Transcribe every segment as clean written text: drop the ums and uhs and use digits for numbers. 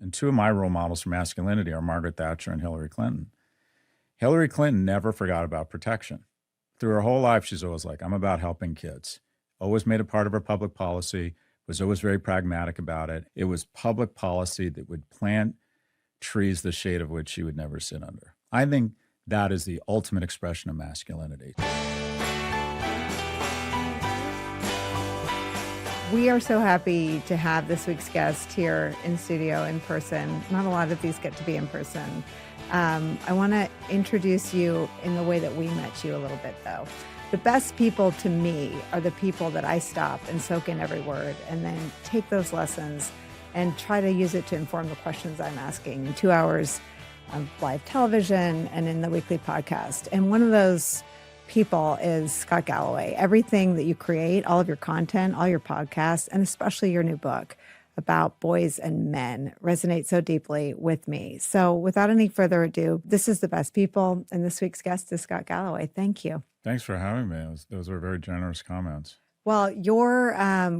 And two of my role models for masculinity are Margaret Thatcher and Hillary Clinton. Hillary Clinton never forgot about protection. Through her whole life, she's always like, I'm about helping kids. Always made it part of her public policy, was always very pragmatic about it. It was public policy that would plant trees the shade of which she would never sit under. I think that is the ultimate expression of masculinity. We are so happy to have this week's guest here in studio in person. Not a lot of these get to be in person. I want to introduce you in the way that we met you a little bit, though. The best people to me are the people that I stop and soak in every word and then take those lessons and try to use it to inform the questions I'm asking in 2 hours of live television and in the weekly podcast. And one of those people is Scott Galloway. Everything that you create, all of your content, all your podcasts, and especially your new book about boys and men resonates so deeply with me. So without any further ado, this is The Best People, and this week's guest is Scott Galloway. Thank you. Thanks for having me. Those were very generous comments. Well, your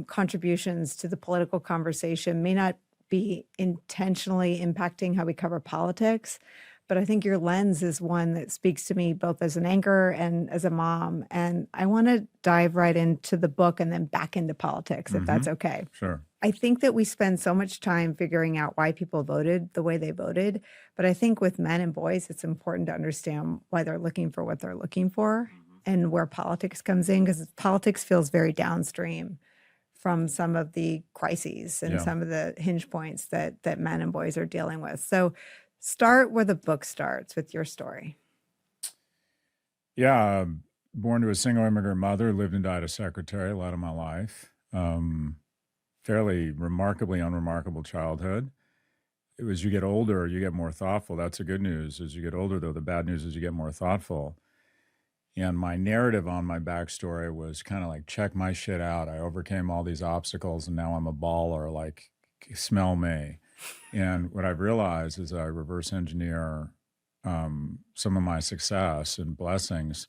contributions to the political conversation may not be intentionally impacting how we cover politics, but I think your lens is one that speaks to me both as an anchor and as a mom. And I want to dive right into the book and then back into politics, if that's okay. Sure. I think that we spend so much time figuring out why people voted the way they voted. But I think with men and boys, it's important to understand why they're looking for what they're looking for and where politics comes in, because politics feels very downstream from some of the crises and some of the hinge points that men and boys are dealing with. So start where the book starts with your story. Yeah, born to a single immigrant mother, lived and died a secretary a lot of my life. Fairly remarkably unremarkable childhood. As you get older, you get more thoughtful. That's the good news. As you get older, though, the bad news is you get more thoughtful. And my narrative on my backstory was kind of like, check my shit out. I overcame all these obstacles and now I'm a baller, like, smell me. And what I've realized is I reverse engineer some of my success and blessings.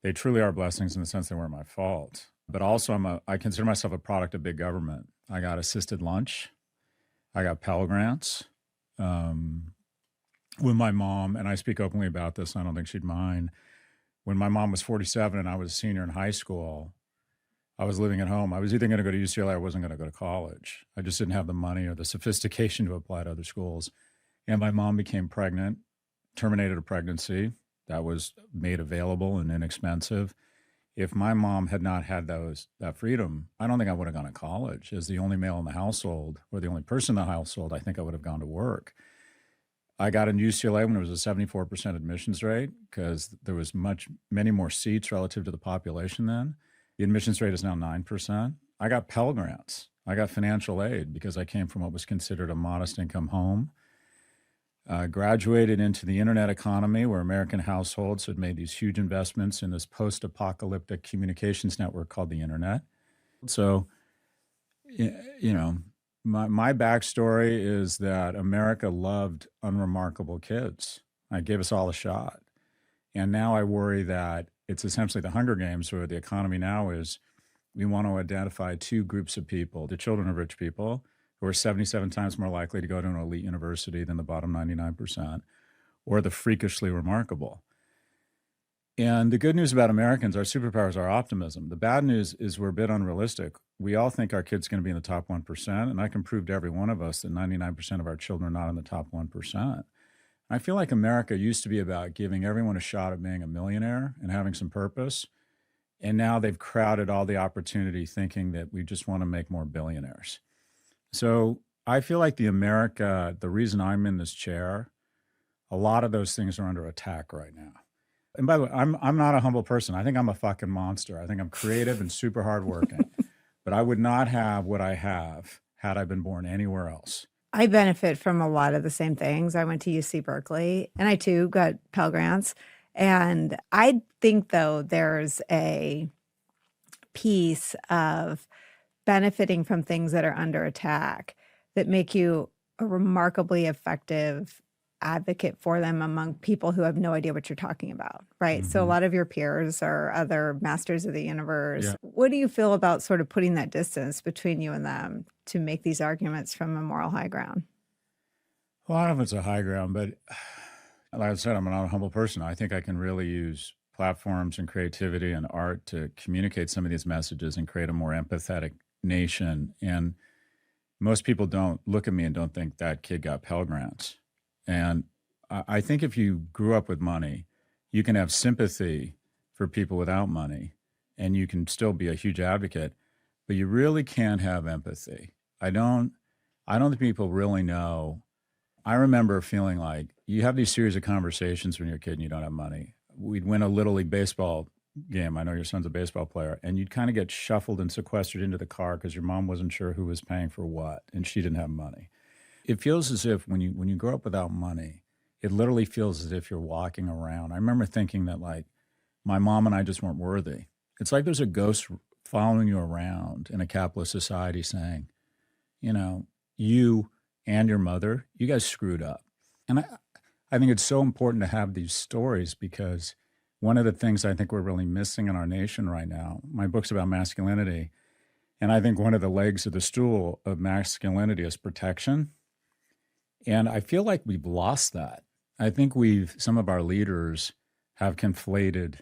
They truly are blessings in the sense they weren't my fault. But also I consider myself a product of big government. I got assisted lunch. I got Pell Grants. When my mom, and I speak openly about this, and I don't think she'd mind, when my mom was 47 and I was a senior in high school, I was living at home. I was either going to go to UCLA or I wasn't going to go to college. I just didn't have the money or the sophistication to apply to other schools. And my mom became pregnant, terminated a pregnancy that was made available and inexpensive. If my mom had not had that freedom, I don't think I would have gone to college. As the only male in the household, or the only person in the household, I think I would have gone to work. I got in UCLA when there was a 74% admissions rate because there was many more seats relative to the population then. The admissions rate is now 9%. I got Pell Grants. I got financial aid because I came from what was considered a modest income home. Graduated into the internet economy where American households had made these huge investments in this post-apocalyptic communications network called the internet. So, my backstory is that America loved unremarkable kids. I gave us all a shot. And now I worry that it's essentially the Hunger Games, where the economy now is, we want to identify two groups of people: the children of rich people, who are 77 times more likely to go to an elite university than the bottom 99%, or the freakishly remarkable. And the good news about Americans, our superpowers, our optimism. The bad news is we're a bit unrealistic. We all think our kid's going to be in the top 1%, and I can prove to every one of us that 99% of our children are not in the top 1%. I feel like America used to be about giving everyone a shot at being a millionaire and having some purpose. And now they've crowded all the opportunity thinking that we just want to make more billionaires. So I feel like the reason I'm in this chair, a lot of those things are under attack right now. And by the way, I'm not a humble person. I think I'm a fucking monster. I think I'm creative and super hardworking. But I would not have what I have had I been born anywhere else. I benefit from a lot of the same things. I went to UC Berkeley, and I too got Pell Grants. And I think, though, there's a piece of benefiting from things that are under attack that make you a remarkably effective advocate for them among people who have no idea what you're talking about, right? So a lot of your peers are other masters of the universe. Yeah. What do you feel about sort of putting that distance between you and them to make these arguments from a moral high ground? A lot of it's a high ground, but like I said, I'm not a humble person. I think I can really use platforms and creativity and art to communicate some of these messages and create a more empathetic nation. And most people don't look at me and don't think that kid got Pell Grants. And I think if you grew up with money, you can have sympathy for people without money and you can still be a huge advocate, but you really can't have empathy. I don't think people really know. I remember feeling like you have these series of conversations when you're a kid and you don't have money. We'd win a Little League baseball game. I know your son's a baseball player, and you'd kind of get shuffled and sequestered into the car because your mom wasn't sure who was paying for what, and she didn't have money. It feels as if when you grow up without money, it literally feels as if you're walking around. I remember thinking that like my mom and I just weren't worthy. It's like there's a ghost following you around in a capitalist society saying, you know, you and your mother, you guys screwed up. And I think it's so important to have these stories because one of the things I think we're really missing in our nation right now, my book's about masculinity, and I think one of the legs of the stool of masculinity is protection. And I feel like we've lost that. I think some of our leaders have conflated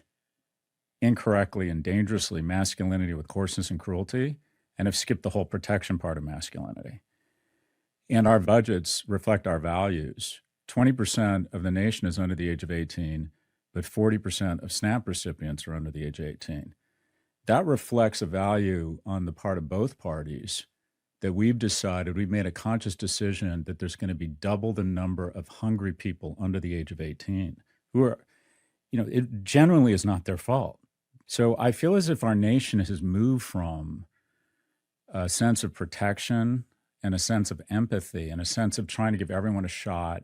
incorrectly and dangerously masculinity with coarseness and cruelty and have skipped the whole protection part of masculinity. And our budgets reflect our values. 20% of the nation is under the age of 18, but 40% of SNAP recipients are under the age of 18. That reflects a value on the part of both parties that we've made a conscious decision that there's going to be double the number of hungry people under the age of 18 who are, it generally is not their fault. So I feel as if our nation has moved from a sense of protection and a sense of empathy and a sense of trying to give everyone a shot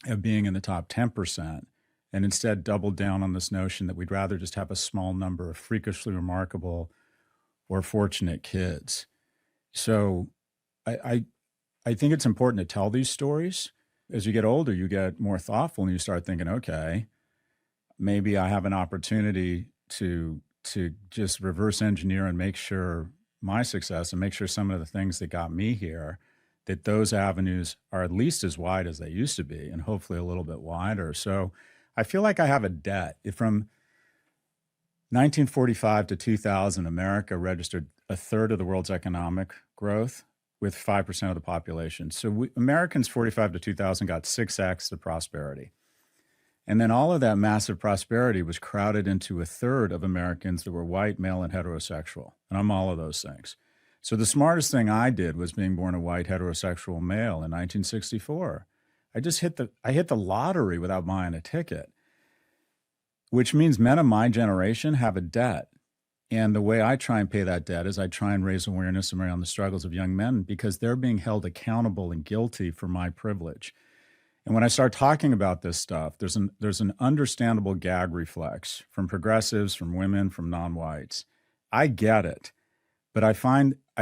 of being in the top 10%, and instead doubled down on this notion that we'd rather just have a small number of freakishly remarkable or fortunate kids. So I think it's important to tell these stories. As you get older, you get more thoughtful and you start thinking, okay, maybe I have an opportunity to just reverse engineer and make sure my success and make sure some of the things that got me here, that those avenues are at least as wide as they used to be and hopefully a little bit wider. So I feel like I have a debt. From 1945 to 2000, America registered a third of the world's economic growth with 5% of the population. So Americans 45 to 2000 got 6x the prosperity. And then all of that massive prosperity was crowded into a third of Americans that were white, male, and heterosexual. And I'm all of those things. So the smartest thing I did was being born a white heterosexual male in 1964. I hit the lottery without buying a ticket, which means men of my generation have a debt. And the way I try and pay that debt is I try and raise awareness around the struggles of young men because they're being held accountable and guilty for my privilege. And when I start talking about this stuff, there's an understandable gag reflex from progressives, from women, from non-whites. I get it. But I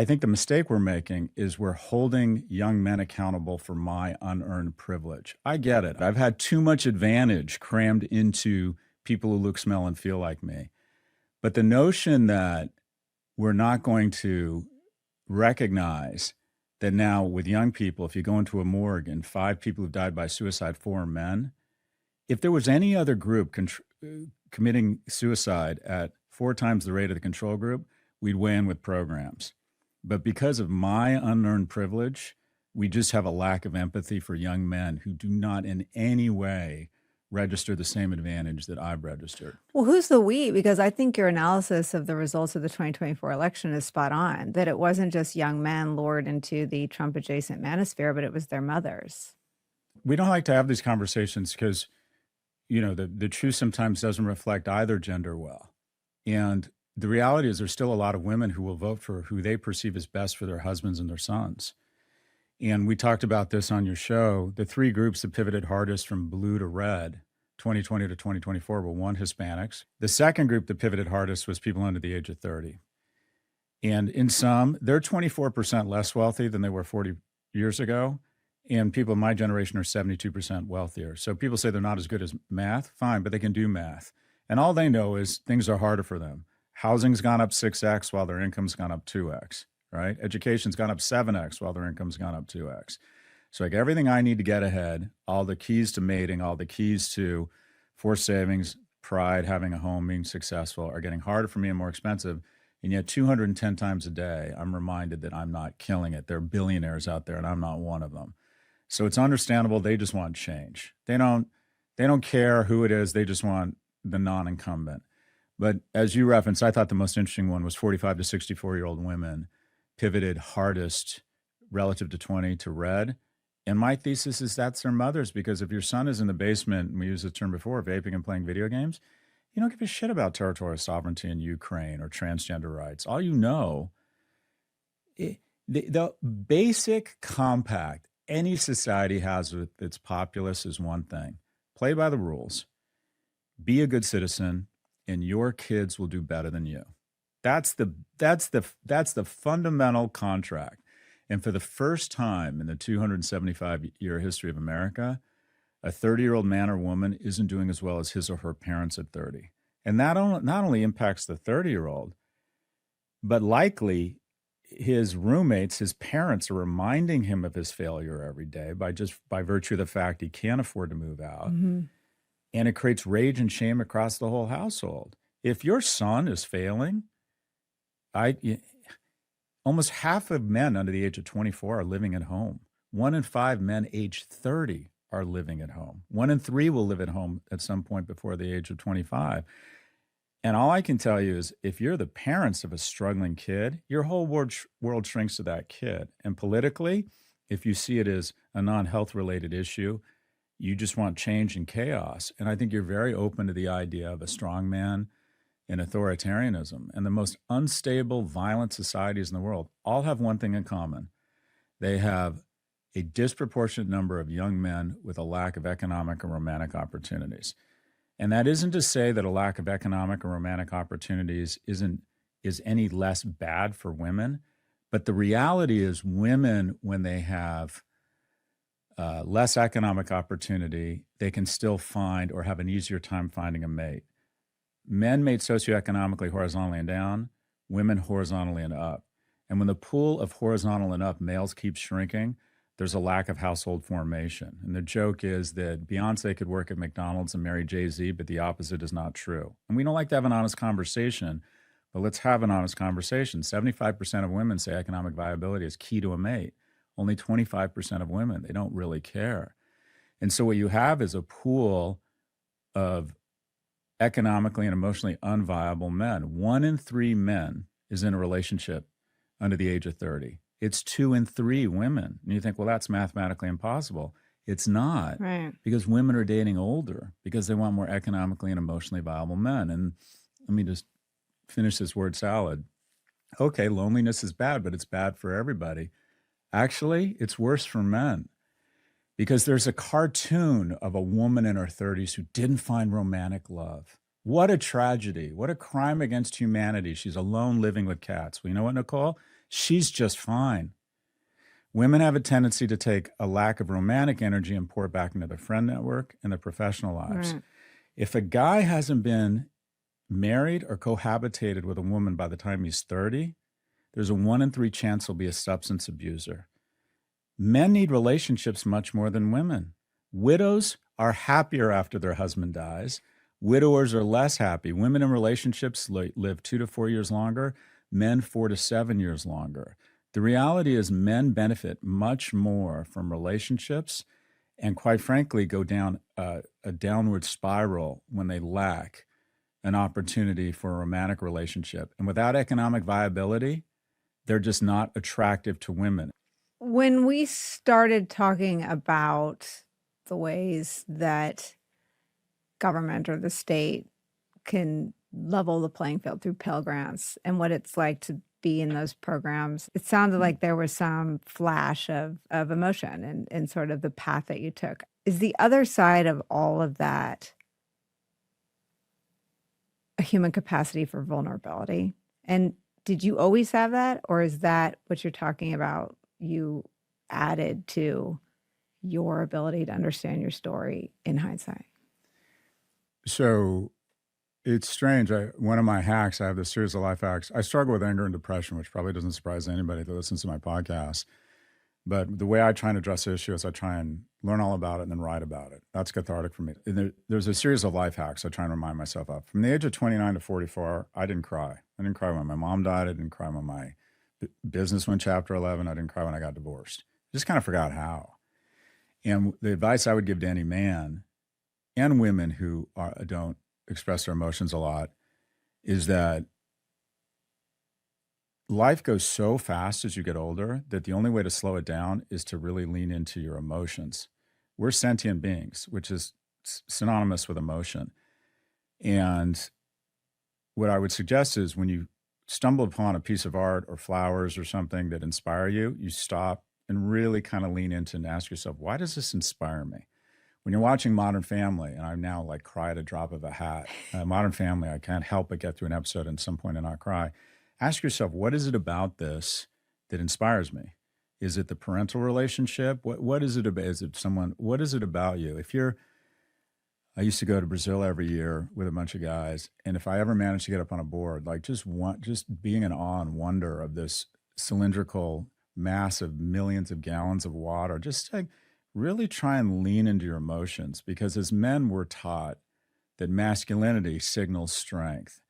think the mistake we're making is we're holding young men accountable for my unearned privilege. I get it. I've had too much advantage crammed into people who look, smell, and feel like me. But the notion that we're not going to recognize that now with young people, if you go into a morgue and 5 people who've died by suicide, 4 are men, if there was any other group committing suicide at 4 times the rate of the control group, we'd weigh in with programs. But because of my unearned privilege, we just have a lack of empathy for young men who do not in any way register the same advantage that I've registered. Well, who's the we? Because I think your analysis of the results of the 2024 election is spot on, that it wasn't just young men lured into the Trump adjacent manosphere, but it was their mothers. We don't like to have these conversations because, the truth sometimes doesn't reflect either gender well. And the reality is there's still a lot of women who will vote for who they perceive as best for their husbands and their sons. And we talked about this on your show. The 3 groups that pivoted hardest from blue to red, 2020 to 2024, were 1, Hispanics. The second group that pivoted hardest was people under the age of 30. And in some, they're 24% less wealthy than they were 40 years ago. And people in my generation are 72% wealthier. So people say they're not as good as math. Fine, but they can do math. And all they know is things are harder for them. Housing's gone up 6x while their income's gone up 2x. Right? Education's gone up 7x while their income's gone up 2x. So like everything I need to get ahead, all the keys to mating, all the keys to forced savings, pride, having a home, being successful are getting harder for me and more expensive. And yet 210 times a day, I'm reminded that I'm not killing it. There are billionaires out there and I'm not one of them. So it's understandable. They just want change. They don't care who it is. They just want the non-incumbent. But as you referenced, I thought the most interesting one was 45 to 64-year-old women pivoted hardest relative to 20 to red. And my thesis is that's their mothers, because if your son is in the basement, and we used the term before, vaping and playing video games, you don't give a shit about territorial sovereignty in Ukraine or transgender rights. All you know, the basic compact any society has with its populace is one thing: play by the rules, be a good citizen, and your kids will do better than you. That's the fundamental contract. And for the first time in the 275-year history of America, a 30-year-old man or woman isn't doing as well as his or her parents at 30. And that not only impacts the 30-year-old, but likely his roommates, his parents, are reminding him of his failure every day by virtue of the fact he can't afford to move out. Mm-hmm. And it creates rage and shame across the whole household. If your son is failing, almost half of men under the age of 24 are living at home. 1 in 5 men age 30 are living at home. 1 in 3 will live at home at some point before the age of 25. And all I can tell you is if you're the parents of a struggling kid, your whole world shrinks to that kid. And politically, if you see it as a non-health related issue, you just want change and chaos. And I think you're very open to the idea of a strongman and authoritarianism. And the most unstable, violent societies in the world all have one thing in common. They have a disproportionate number of young men with a lack of economic and romantic opportunities. And that isn't to say that a lack of economic and romantic opportunities is any less bad for women. But the reality is women, when they have less economic opportunity, they can still find or have an easier time finding a mate. Men mate socioeconomically horizontally and down, women horizontally and up. And when the pool of horizontal and up males keeps shrinking, there's a lack of household formation. And the joke is that Beyonce could work at McDonald's and marry Jay-Z, but the opposite is not true. And we don't like to have an honest conversation, but let's have an honest conversation. 75% of women say economic viability is key to a mate. Only 25% of women, they don't really care. And so what you have is a pool of economically and emotionally unviable men. 1 in 3 men is in a relationship under the age of 30. It's 2 in 3 women. And you think, well, that's mathematically impossible. It's not. Right. Because women are dating older because they want more economically and emotionally viable men. And let me just finish this word salad. Okay, loneliness is bad, but it's bad for everybody. Actually, it's worse for men because there's a cartoon of a woman in her 30s who didn't find romantic love. What a tragedy. What a crime against humanity. She's alone living with cats. Well, you know what, Nicole? She's just fine. Women have a tendency to take a lack of romantic energy and pour it back into their friend network and their professional lives. Right. If a guy hasn't been married or cohabitated with a woman by the time he's 30, there's a 1 in 3 chance he'll be a substance abuser. Men need relationships much more than women. Widows are happier after their husband dies. Widowers are less happy. Women in relationships live 2 to 4 years longer. Men 4 to 7 years longer. The reality is men benefit much more from relationships and quite frankly go down a downward spiral when they lack an opportunity for a romantic relationship. And without economic viability, they're just not attractive to women. When we started talking about the ways that government or the state can level the playing field through Pell Grants and what it's like to be in those programs, it sounded like there was some flash of emotion and sort of the path that you took. Is the other side of all of that a human capacity for vulnerability? And did you always have that? Or is that what you're talking about you added to your ability to understand your story in hindsight? So it's strange. One of my hacks, I have this series of life hacks. I struggle with anger and depression, which probably doesn't surprise anybody that listens to my podcast. But the way I try and address the issue is I try and learn all about it and then write about it. That's cathartic for me. And there's a series of life hacks I try and remind myself of. From the age of 29 to 44, I didn't cry. I didn't cry when my mom died. I didn't cry when my business went chapter 11. I didn't cry when I got divorced. I just kind of forgot how. And the advice I would give to any man and women who don't express their emotions a lot is that life goes so fast as you get older that the only way to slow it down is to really lean into your emotions. We're sentient beings, which is synonymous with emotion. And what I would suggest is when you stumble upon a piece of art or flowers or something that inspire you, you stop and really kind of lean into and ask yourself, why does this inspire me? When you're watching Modern Family, and I now like cry at a drop of a hat, Modern Family, I can't help but get through an episode at some point and not cry. Ask yourself, what is it about this that inspires me? Is it the parental relationship? What is it about? Is it someone? What is it about you? I used to go to Brazil every year with a bunch of guys, and if I ever managed to get up on a board, like just being in awe and wonder of this cylindrical mass of millions of gallons of water, just like really try and lean into your emotions, because as men, we're taught that masculinity signals strength.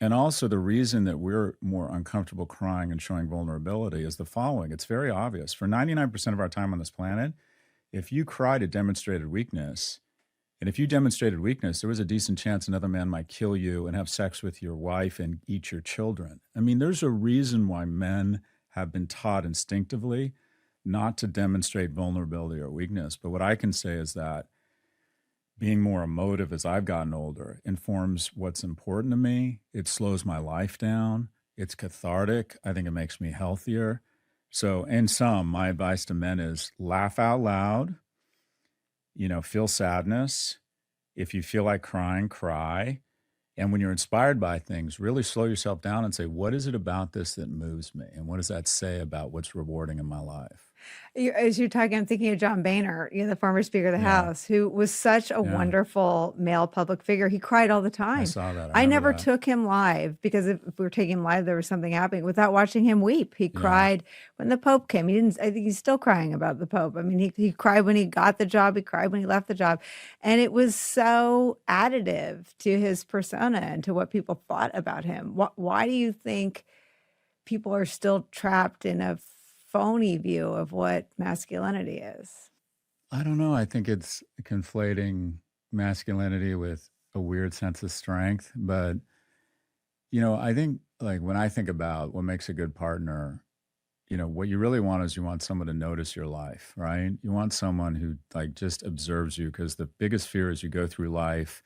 And also, the reason that we're more uncomfortable crying and showing vulnerability is the following. It's very obvious. For 99% of our time on this planet, if you cried, it demonstrated weakness. And if you demonstrated weakness, there was a decent chance another man might kill you and have sex with your wife and eat your children. I mean, there's a reason why men have been taught instinctively not to demonstrate vulnerability or weakness. But what I can say is that being more emotive as I've gotten older informs what's important to me. It slows my life down. It's cathartic. I think it makes me healthier. So in sum, my advice to men is laugh out loud, feel sadness. If you feel like crying, cry. And when you're inspired by things, really slow yourself down and say, what is it about this that moves me? And what does that say about what's rewarding in my life? As you're talking, I'm thinking of John Boehner, the former Speaker of the Yeah. House, who was such a Yeah. wonderful male public figure. He cried all the I time. saw that. I remember never that. took him live because if we were taking him live, there was something happening without watching him weep. He Yeah. cried when the Pope came. He didn't. I think he's still crying about the Pope. I mean, he cried when he got the job. He cried when he left the job, and it was so additive to his persona and to what people thought about him. Why do you think people are still trapped in a phony view of what masculinity is? I don't know. I think it's conflating masculinity with a weird sense of strength. But, I think like when I think about what makes a good partner, what you really want is you want someone to notice your life, right? You want someone who like just observes you, because the biggest fear is you go through life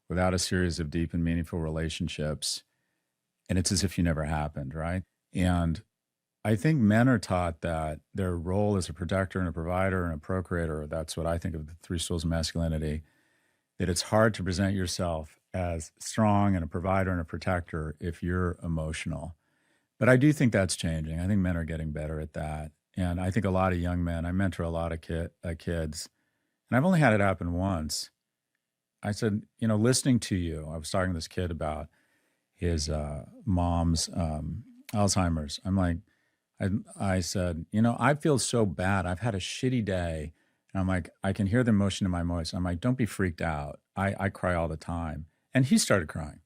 without a series of deep and meaningful relationships. And it's as if you never happened, right? And I think men are taught that their role as a protector and a provider and a procreator, that's what I think of the three stools of masculinity, that it's hard to present yourself as strong and a provider and a protector if you're emotional. But I do think that's changing. I think men are getting better at that. And I think a lot of young men, I mentor a lot of kids, and I've only had it happen once. I said, listening to you, I was talking to this kid about his mom's Alzheimer's. I'm like, I said, I feel so bad. I've had a shitty day. And I'm like, I can hear the emotion in my voice. I'm like, don't be freaked out. I cry all the time. And he started crying.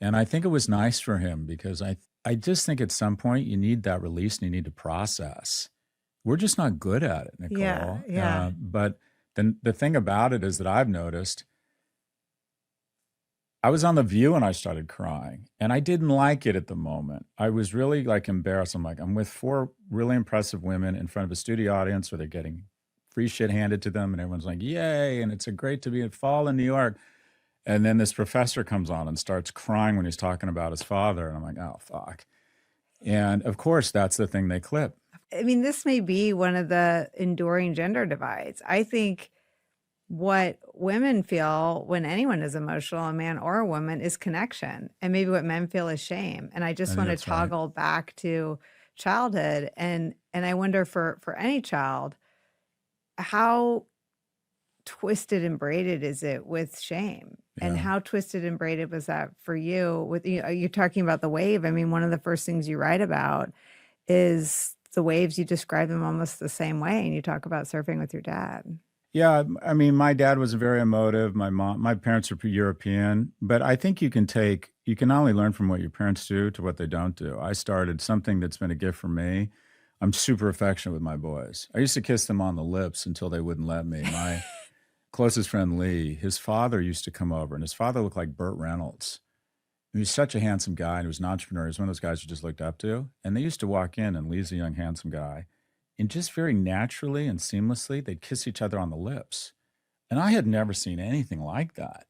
And I think it was nice for him, because I just think at some point you need that release and you need to process. We're just not good at it, Nicole. Yeah. But then the thing about it is that I've noticed, I was on The View and I started crying, and I didn't like it at the moment. I was really like embarrassed. I'm like, I'm with four really impressive women in front of a studio audience where they're getting free shit handed to them, and everyone's like, yay, and it's a great to be at fall in New York. And then this professor comes on and starts crying when he's talking about his father, and I'm like, oh, fuck. And of course, that's the thing they clip. I mean, this may be one of the enduring gender divides. I think what women feel when anyone is emotional, a man or a woman, is connection. And maybe what men feel is shame. And I just I think want to that's right. toggle back to childhood. And I wonder for any child, how twisted and braided is it with shame? And Yeah. how twisted and braided was that for you? With you're talking about the wave. I mean, one of the first things you write about is the waves, you describe them almost the same way, and you talk about surfing with your dad. Yeah, I mean, my dad was very emotive. My parents are European, but I think you can not only learn from what your parents do to what they don't do. I started something that's been a gift for me. I'm super affectionate with my boys. I used to kiss them on the lips until they wouldn't let me. My closest friend Lee, his father used to come over, and his father looked like Burt Reynolds. He was such a handsome guy, and he was an entrepreneur. He was one of those guys you just looked up to. And they used to walk in, and Lee's a young, handsome guy. And just very naturally and seamlessly, they'd kiss each other on the lips. And I had never seen anything like that.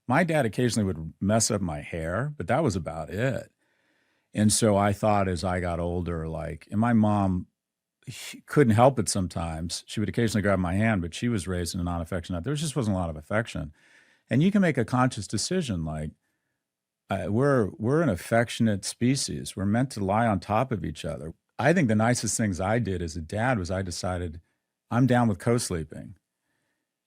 My dad occasionally would mess up my hair, but that was about it. And so I thought as I got older, like, and my mom couldn't help it sometimes. She would occasionally grab my hand, but she was raised in a non-affectionate. There just wasn't a lot of affection. And you can make a conscious decision, like, we're an affectionate species. We're meant to lie on top of each other. I think the nicest things I did as a dad was I decided I'm down with co-sleeping.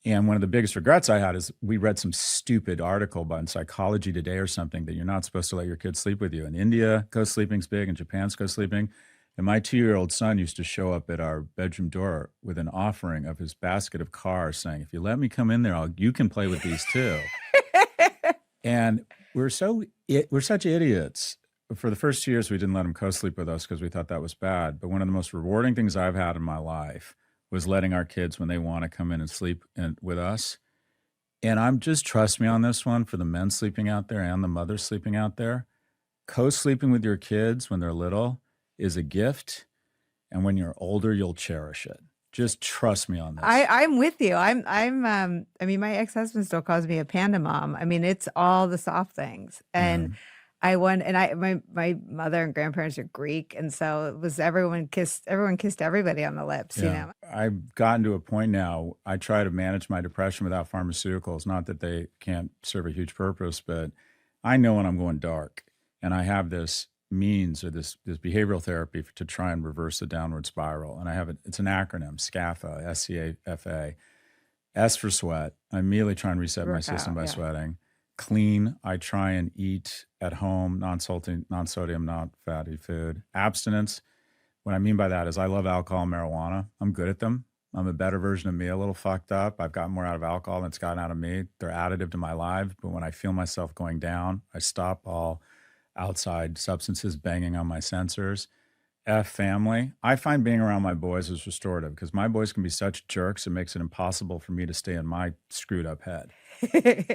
And one of the biggest regrets I had is we read some stupid article about Psychology Today or something that you're not supposed to let your kids sleep with you. In India, co-sleeping's big, and Japan's co-sleeping. And my 2-year-old son used to show up at our bedroom door with an offering of his basket of cars saying, if you let me come in there, you can play with these too. And we're such idiots. For the first 2 years, we didn't let him co-sleep with us because we thought that was bad. But one of the most rewarding things I've had in my life was letting our kids, when they want to come in and sleep with us. And I'm just, trust me on this one, for the men sleeping out there and the mothers sleeping out there, co-sleeping with your kids when they're little is a gift. And when you're older, you'll cherish it. Just trust me on this. I'm with you. I mean, my ex-husband still calls me a panda mom. I mean, it's all the soft things. And my mother and grandparents are Greek, and so it was everyone kissed everybody on the lips, you know. I've gotten to a point now, I try to manage my depression without pharmaceuticals. Not that they can't serve a huge purpose, but I know when I'm going dark, and I have this means or this behavioral therapy to try and reverse the downward spiral. And I have it's an acronym, SCAFA, SCAFA. S for sweat. I immediately try and reset my system by sweating. Clean, I try and eat at home, non-sodium, not fatty food. Abstinence, what I mean by that is I love alcohol and marijuana. I'm good at them. I'm a better version of me, a little fucked up. I've gotten more out of alcohol than it's gotten out of me. They're additive to my life, but when I feel myself going down, I stop all outside substances banging on my sensors. F, family. I find being around my boys is restorative because my boys can be such jerks, it makes it impossible for me to stay in my screwed up head.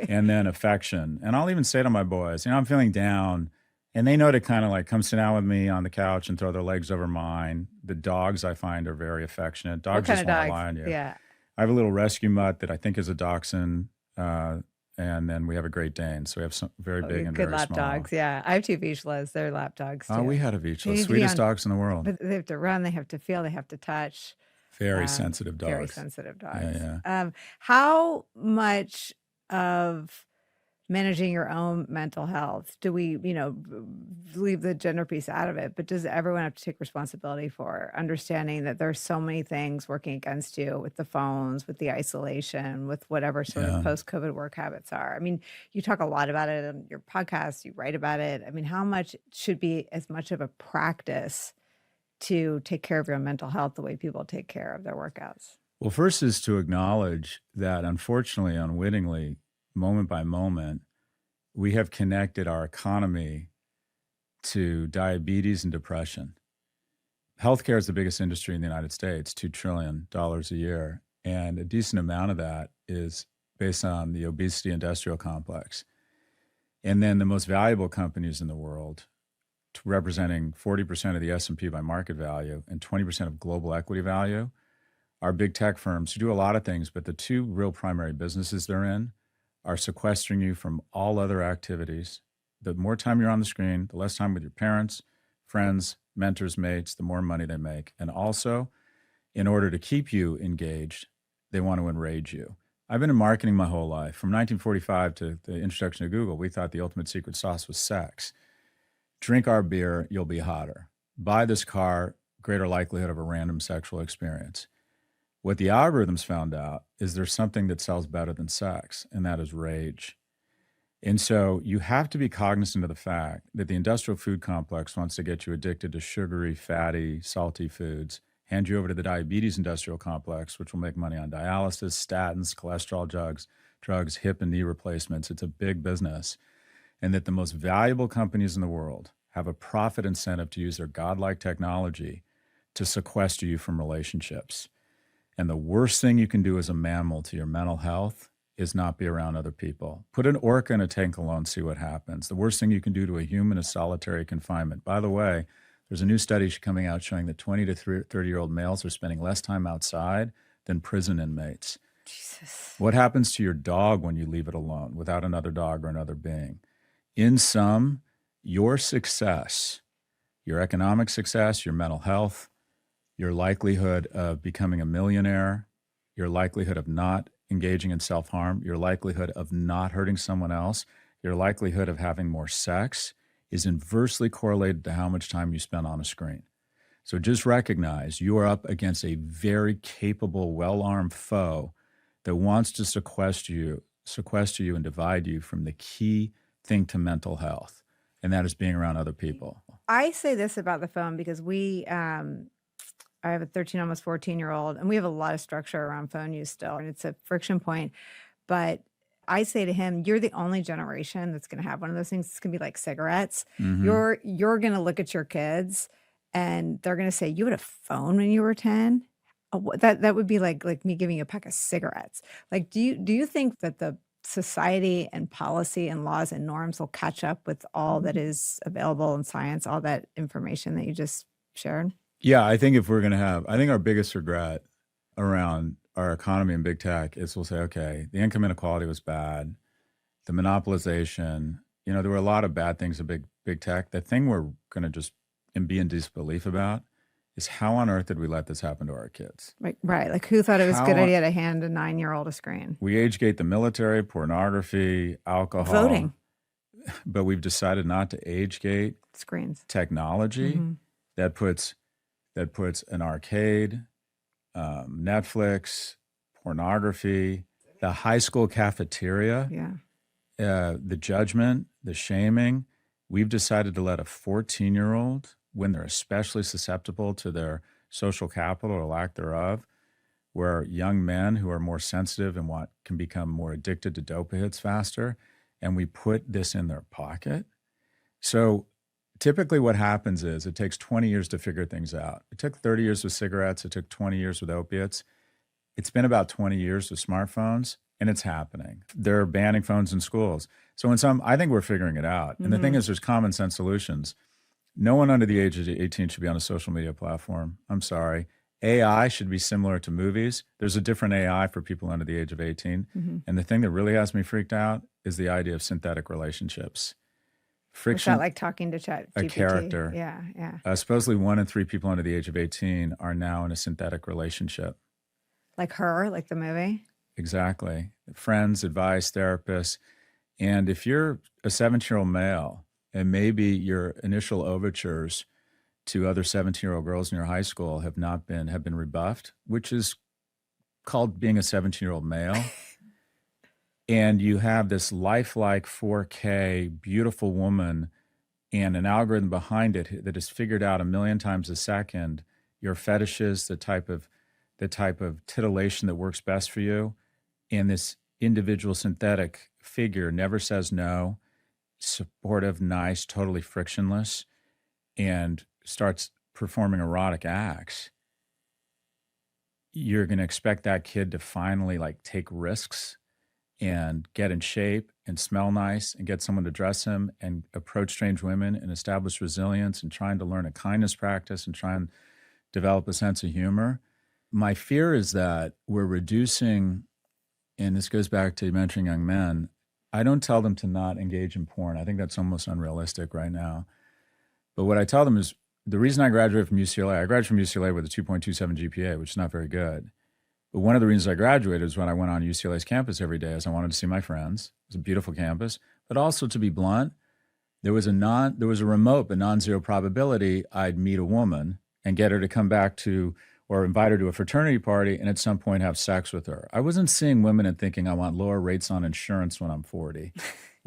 And then affection. And I'll even say to my boys, I'm feeling down. And they know to kind of like come sit down with me on the couch and throw their legs over mine. The dogs I find are very affectionate. Dogs just want to lie on you. Yeah. I have a little rescue mutt that I think is a dachshund. And then we have a Great Dane. So we have some very big and good very lap small. dogs. Yeah. I have 2 Vizslas. They're lap dogs too. Oh, we had a Vizsla, They sweetest dogs in the world. But they have to run, they have to feel, they have to touch. Very sensitive dogs. Very sensitive dogs. Yeah. How much of managing your own mental health do we, leave the gender piece out of it, but does everyone have to take responsibility for understanding that there's so many things working against you with the phones, with the isolation, with whatever sort of post-COVID work habits are? I mean, you talk a lot about it on your podcast, you write about it. I mean, how much should be as much of a practice to take care of your mental health the way people take care of their workouts? Well, first is to acknowledge that unfortunately, unwittingly, moment by moment, we have connected our economy to diabetes and depression. Healthcare is the biggest industry in the United States, $2 trillion a year. And a decent amount of that is based on the obesity industrial complex. And then the most valuable companies in the world, representing 40% of the S&P by market value and 20% of global equity value, are big tech firms who do a lot of things, but the 2 real primary businesses they're in are sequestering you from all other activities. The more time you're on the screen, the less time with your parents, friends, mentors, mates, the more money they make. And also, in order to keep you engaged, they want to enrage you. I've been in marketing my whole life. From 1945 to the introduction of Google, we thought the ultimate secret sauce was sex. Drink our beer, you'll be hotter. Buy this car, greater likelihood of a random sexual experience. What the algorithms found out is there's something that sells better than sex, and that is rage. And so you have to be cognizant of the fact that the industrial food complex wants to get you addicted to sugary, fatty, salty foods, hand you over to the diabetes industrial complex, which will make money on dialysis, statins, cholesterol drugs, hip and knee replacements. It's a big business. And that the most valuable companies in the world have a profit incentive to use their godlike technology to sequester you from relationships. And the worst thing you can do as a mammal to your mental health is not be around other people. Put an orca in a tank alone, see what happens. The worst thing you can do to a human is solitary confinement. By the way, there's a new study coming out showing that 20 to 30-year-old males are spending less time outside than prison inmates. Jesus. What happens to your dog when you leave it alone without another dog or another being? In sum, your success, your economic success, your mental health, your likelihood of becoming a millionaire, your likelihood of not engaging in self-harm, your likelihood of not hurting someone else, your likelihood of having more sex is inversely correlated to how much time you spend on a screen. So just recognize you are up against a very capable, well-armed foe that wants to sequester you and divide you from the key thing to mental health, and that is being around other people. I say this about the phone because I have a 13, almost 14-year-old, and we have a lot of structure around phone use still, and it's a friction point. But I say to him, you're the only generation that's going to have one of those things. It's going to be like cigarettes. Mm-hmm. You're going to look at your kids, and they're going to say, you had a phone when you were 10? That would be like me giving you a pack of cigarettes. Like, do you think that the society and policy and laws and norms will catch up with all that is available in science, all that information that you just shared? Yeah, I think I think our biggest regret around our economy and big tech is we'll say, okay, the income inequality was bad, the monopolization, there were a lot of bad things of big tech. The thing we're going to just be in disbelief about is how on earth did we let this happen to our kids? Right. Like, who thought it was a good idea to hand a 9-year-old a screen? We age gate the military, pornography, alcohol. Voting. But we've decided not to age gate screens. Technology. Mm-hmm. that puts an arcade, Netflix, pornography, the high school cafeteria, the judgment, the shaming. We've decided to let a 14-year-old, when they're especially susceptible to their social capital or lack thereof, where young men who are more sensitive and can become more addicted to dopa hits faster, and we put this in their pocket. So typically what happens is it takes 20 years to figure things out. It took 30 years with cigarettes. It took 20 years with opiates. It's been about 20 years with smartphones, and it's happening. They're banning phones in schools. So I think we're figuring it out. And the thing is, there's common sense solutions. No one under the age of 18 should be on a social media platform. I'm sorry. AI should be similar to movies. There's a different AI for people under the age of 18. Mm-hmm. And the thing that really has me freaked out is the idea of synthetic relationships. Friction. What's that like talking to ChatGPT? A character. Yeah. Supposedly 1 in 3 people under the age of 18 are now in a synthetic relationship. Like Her, like the movie? Exactly. Friends, advice, therapists. And if you're a 17-year-old male and maybe your initial overtures to other 17-year-old girls in your high school have been rebuffed, which is called being a 17-year-old male. And you have this lifelike 4K beautiful woman and an algorithm behind it that has figured out 1 million times a second your fetishes, the type of titillation that works best for you. And this individual synthetic figure never says no, supportive, nice, totally frictionless, and starts performing erotic acts. You're going to expect that kid to finally take risks and get in shape and smell nice and get someone to dress him and approach strange women and establish resilience and trying to learn a kindness practice and try and develop a sense of humor. My fear is that we're reducing, and this goes back to mentoring young men, I don't tell them to not engage in porn. I think that's almost unrealistic right now. But what I tell them is the reason I graduated from UCLA, I graduated from UCLA with a 2.27 GPA, which is not very good. But one of the reasons I graduated is when I went on UCLA's campus every day, is I wanted to see my friends. It was a beautiful campus. But also, to be blunt, there was a remote but non-zero probability I'd meet a woman and get her to come back to or invite her to a fraternity party and at some point have sex with her. I wasn't seeing women and thinking I want lower rates on insurance when I'm 40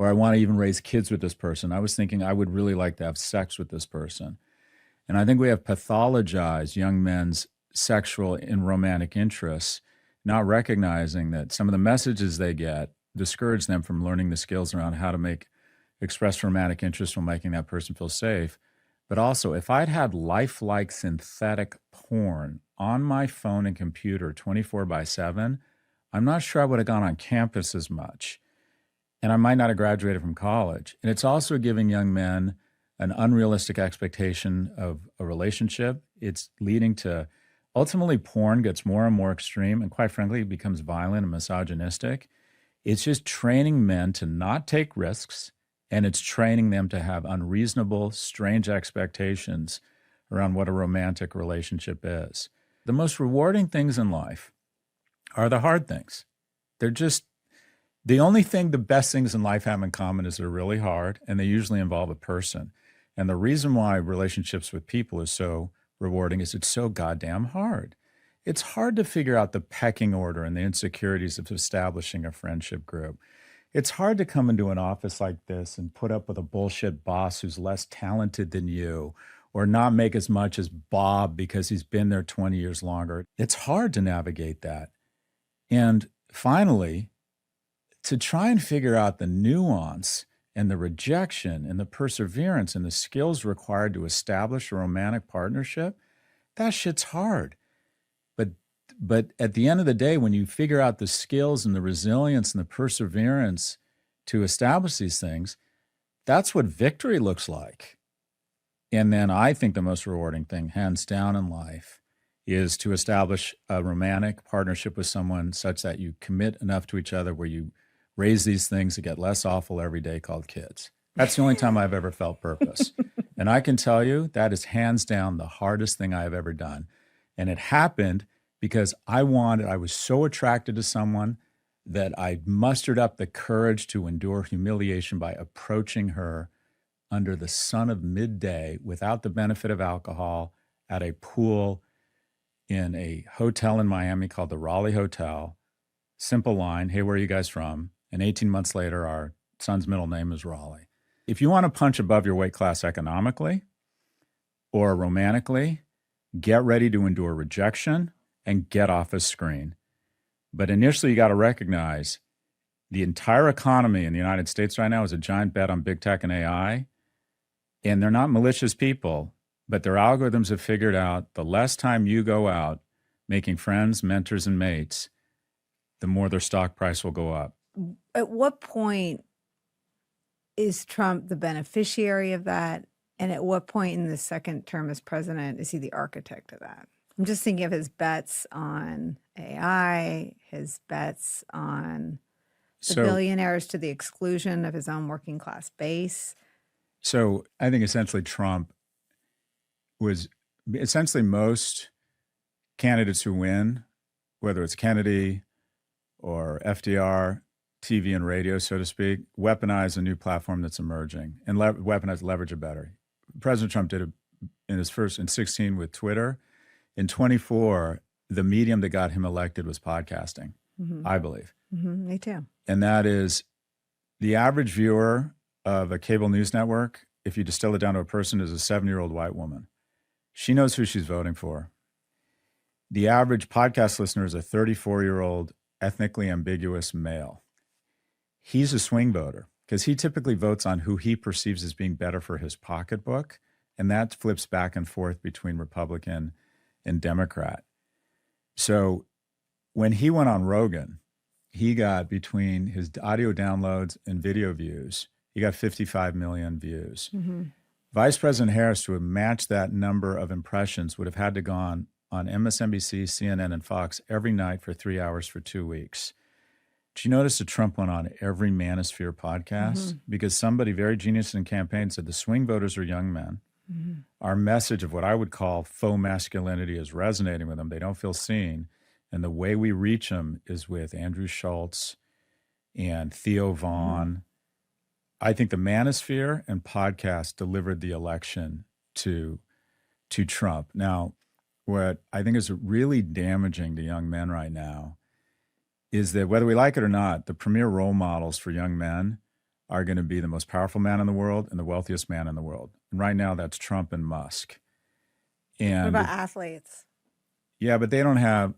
or I want to even raise kids with this person. I was thinking I would really like to have sex with this person. And I think we have pathologized young men's sexual and romantic interests, not recognizing that some of the messages they get discourage them from learning the skills around how to express romantic interest while making that person feel safe. But also, if I'd had lifelike synthetic porn on my phone and computer 24/7, I'm not sure I would have gone on campus as much. And I might not have graduated from college. And it's also giving young men an unrealistic expectation of a relationship. It's leading to, ultimately, porn gets more and more extreme and, quite frankly, it becomes violent and misogynistic. It's just training men to not take risks, and it's training them to have unreasonable, strange expectations around what a romantic relationship is. The most rewarding things in life are the hard things. They're just the only thing the best things in life have in common is they're really hard, and they usually involve a person. And the reason why relationships with people is so rewarding is it's so goddamn hard. It's hard to figure out the pecking order and the insecurities of establishing a friendship group. It's hard to come into an office like this and put up with a bullshit boss who's less talented than you, or not make as much as Bob because he's been there 20 years longer. It's hard to navigate that. And finally, to try and figure out the nuance and the rejection and the perseverance and the skills required to establish a romantic partnership, that shit's hard. But at the end of the day, when you figure out the skills and the resilience and the perseverance to establish these things, that's what victory looks like. And then I think the most rewarding thing, hands down in life, is to establish a romantic partnership with someone such that you commit enough to each other where you raise these things that get less awful every day called kids. That's the only time I've ever felt purpose. And I can tell you that is hands down the hardest thing I've ever done. And it happened because I was so attracted to someone that I mustered up the courage to endure humiliation by approaching her under the sun of midday without the benefit of alcohol at a pool in a hotel in Miami called the Raleigh Hotel. Simple line, hey, where are you guys from? And 18 months later, our son's middle name is Raleigh. If you want to punch above your weight class economically or romantically, get ready to endure rejection and get off a screen. But initially, you got to recognize the entire economy in the United States right now is a giant bet on big tech and AI. And they're not malicious people, but their algorithms have figured out the less time you go out making friends, mentors, and mates, the more their stock price will go up. At what point is Trump the beneficiary of that? And at what point in the second term as president is he the architect of that? I'm just thinking of his bets on AI, his bets on the billionaires to the exclusion of his own working class base. So I think essentially Trump was essentially most candidates who win, whether it's Kennedy or FDR, TV and radio, so to speak, weaponize a new platform that's emerging and leverage it better. President Trump did it in 16 with Twitter. In 24, the medium that got him elected was podcasting, I believe. Me too. And that is the average viewer of a cable news network, if you distill it down to a person, is a 70-year-old white woman. She knows who she's voting for. The average podcast listener is a 34-year-old ethnically ambiguous male. He's a swing voter because he typically votes on who he perceives as being better for his pocketbook, and that flips back and forth between Republican and Democrat. So when he went on Rogan, he got, between his audio downloads and video views, he got 55 million views. Vice President Harris, to have matched that number of impressions, would have had to gone on MSNBC, CNN, and Fox every night for 3 hours for 2 weeks. Did you notice that Trump went on every Manosphere podcast? Because somebody very genius in campaign said the swing voters are young men. Our message of what I would call faux masculinity is resonating with them. They don't feel seen. And the way we reach them is with Andrew Schultz and Theo Vaughn. I think the Manosphere and podcast delivered the election to Trump. Now, what I think is really damaging to young men right now is that, whether we like it or not, the premier role models for young men are going to be the most powerful man in the world and the wealthiest man in the world. And right now, that's Trump and Musk. What And about athletes? yeah, but they don't have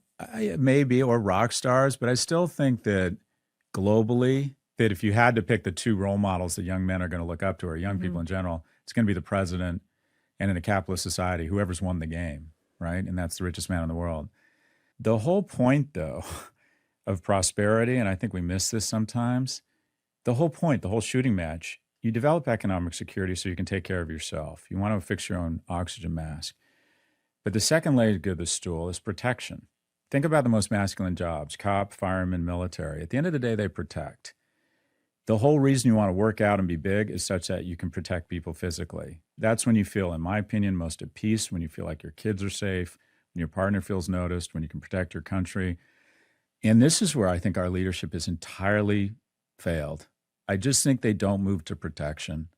maybe or rock stars. But I still think that globally, that if you had to pick the two role models that young men are going to look up to, or young people in general, it's going to be the president, and in a capitalist society, whoever's won the game, right? And that's the richest man in the world. The whole point, though, of prosperity, and I think we miss this sometimes, the whole point, the whole shooting match, you develop economic security so you can take care of yourself. You want to fix your own oxygen mask. But the second leg of the stool is protection. Think about the most masculine jobs, cop, fireman, military. At the end of the day, they protect. The whole reason you want to work out and be big is such that you can protect people physically. That's when you feel, in my opinion, most at peace, when you feel like your kids are safe, when your partner feels noticed, when you can protect your country. And this is where I think our leadership has entirely failed. I just think they don't move to protection.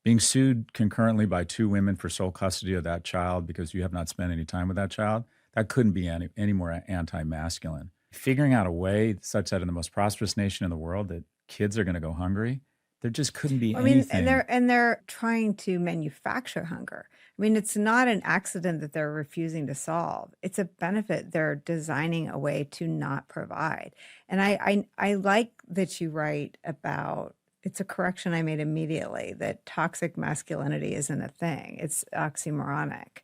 Being sued concurrently by two women for sole custody of that child because you have not spent any time with that child, that couldn't be any more anti-masculine. Figuring out a way such that in the most prosperous nation in the world that kids are going to go hungry, there just couldn't be I mean, anything. and they're trying to manufacture hunger. I mean, it's not an accident that they're refusing to solve. It's a benefit they're designing a way to not provide. And I like that you write about, it's a correction I made immediately, that toxic masculinity isn't a thing. It's oxymoronic.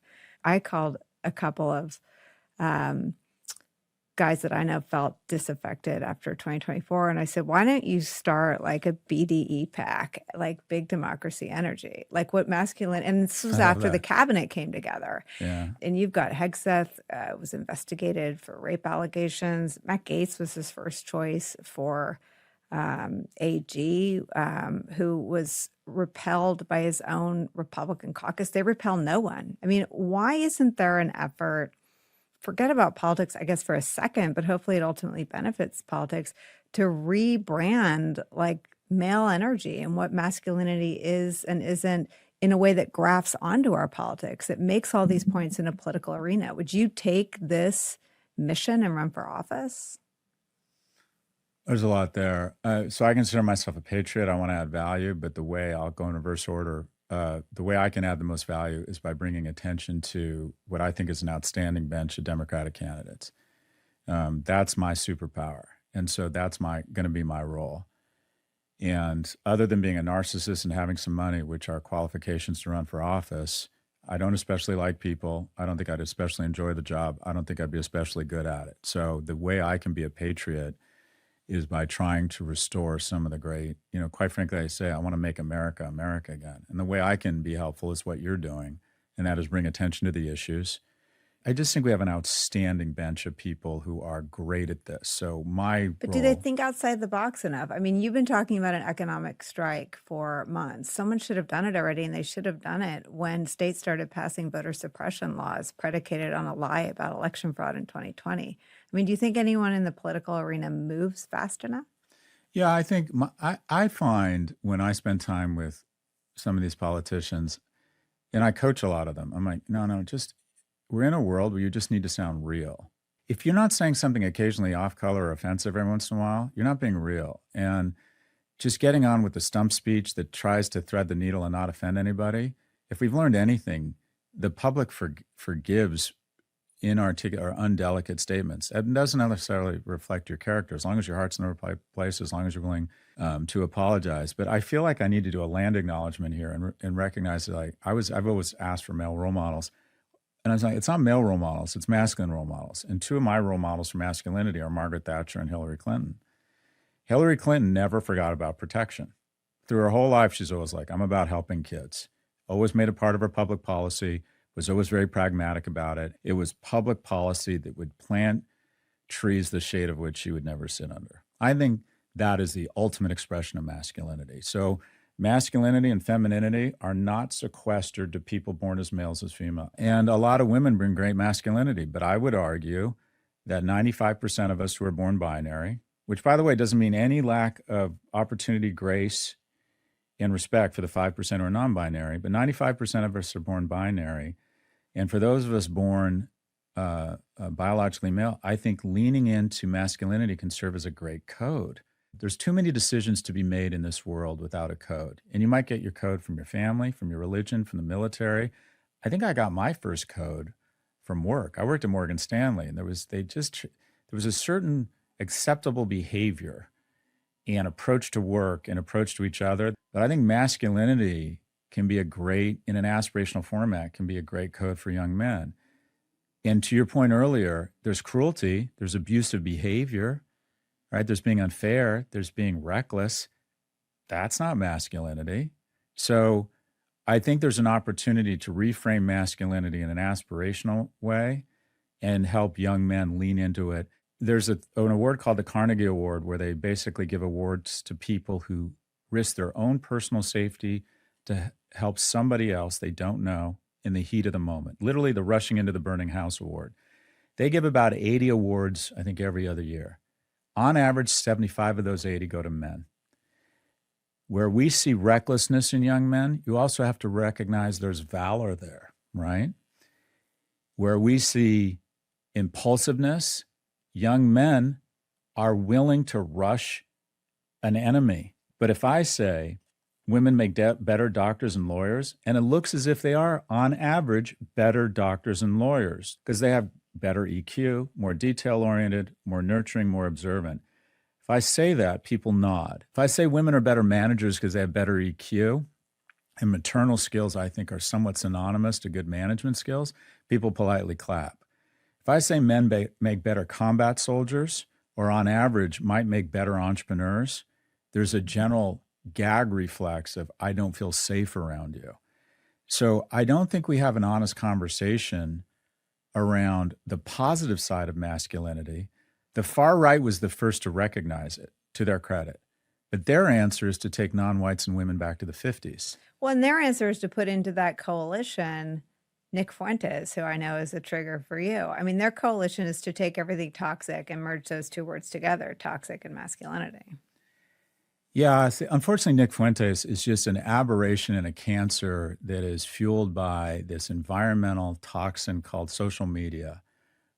I called a couple of guys that I know felt disaffected after 2024. And I said, why don't you start like a BDE pack, like Big Democracy Energy, like what masculine, and this was I love after the that. cabinet came together. Yeah. And you've got Hegseth was investigated for rape allegations. Matt Gaetz was his first choice for AG, who was repelled by his own Republican caucus. They repel no one. I mean, why isn't there an effort? Forget about politics, I guess, for a second, but hopefully it ultimately benefits politics to rebrand like male energy and what masculinity is and isn't in a way that grafts onto our politics. It makes all these points in a political arena. Would you take this mission and run for office? There's a lot there. So I consider myself a patriot. I want to add value, but the way I'll go in reverse order, the way I can add the most value is by bringing attention to what I think is an outstanding bench of Democratic candidates. That's my superpower. And so that's going to be my role. And other than being a narcissist and having some money, which are qualifications to run for office, I don't especially like people. I don't think I'd especially enjoy the job. I don't think I'd be especially good at it. So the way I can be a patriot is by trying to restore some of the great, quite frankly, I say, I want to make America, America again. And the way I can be helpful is what you're doing, and that is bring attention to the issues. I just think we have an outstanding bench of people who are great at this. So But do they think outside the box enough? I mean, you've been talking about an economic strike for months. Someone should have done it already, and they should have done it when states started passing voter suppression laws predicated on a lie about election fraud in 2020. I mean, do you think anyone in the political arena moves fast enough? Yeah, I think I find when I spend time with some of these politicians, and I coach a lot of them, I'm like, no, just we're in a world where you just need to sound real. If you're not saying something occasionally off color or offensive every once in a while, you're not being real. And just getting on with the stump speech that tries to thread the needle and not offend anybody. If we've learned anything, the public forgives inarticulate or undelicate statements. It doesn't necessarily reflect your character, as long as your heart's in the right place, as long as you're willing to apologize. But I feel like I need to do a land acknowledgement here and recognize that I've always asked for male role models. And I was like, it's not male role models, it's masculine role models. And two of my role models for masculinity are Margaret Thatcher and Hillary Clinton. Hillary Clinton never forgot about protection. Through her whole life, she's always like, I'm about helping kids. Always made it part of her public policy, was always very pragmatic about it. It was public policy that would plant trees the shade of which she would never sit under. I think that is the ultimate expression of masculinity. So masculinity and femininity are not sequestered to people born as males as female. And a lot of women bring great masculinity, but I would argue that 95% of us who are born binary, which by the way doesn't mean any lack of opportunity, grace, and respect for the 5% who are non-binary, but 95% of us are born binary. And for those of us born biologically male, I think leaning into masculinity can serve as a great code. There's too many decisions to be made in this world without a code. And you might get your code from your family, from your religion, from the military. I think I got my first code from work. I worked at Morgan Stanley, and there was a certain acceptable behavior and approach to work and approach to each other. But I think masculinity can be in an aspirational format, can be a great code for young men. And to your point earlier, there's cruelty, there's abusive behavior, right? There's being unfair, there's being reckless. That's not masculinity. So I think there's an opportunity to reframe masculinity in an aspirational way and help young men lean into it. There's an award called the Carnegie Award where they basically give awards to people who risk their own personal safety to help somebody else they don't know in the heat of the moment. Literally the Rushing Into the Burning House Award. They give about 80 awards, I think, every other year. On average, 75 of those 80 go to men. Where we see recklessness in young men, you also have to recognize there's valor there, right? Where we see impulsiveness, young men are willing to rush an enemy. But if I say women make better doctors and lawyers, and it looks as if they are, on average, better doctors and lawyers because they have better EQ, more detail-oriented, more nurturing, more observant. If I say that, people nod. If I say women are better managers because they have better EQ, and maternal skills, I think, are somewhat synonymous to good management skills, people politely clap. If I say men make better combat soldiers, or on average might make better entrepreneurs, there's a general gag reflex of, I don't feel safe around you. So I don't think we have an honest conversation around the positive side of masculinity. The far right was the first to recognize it, to their credit. But their answer is to take non-whites and women back to the 50s. Well, and their answer is to put into that coalition Nick Fuentes, who I know is a trigger for you. I mean, their coalition is to take everything toxic and merge those two words together, toxic and masculinity. Yeah, unfortunately, Nick Fuentes is just an aberration and a cancer that is fueled by this environmental toxin called social media,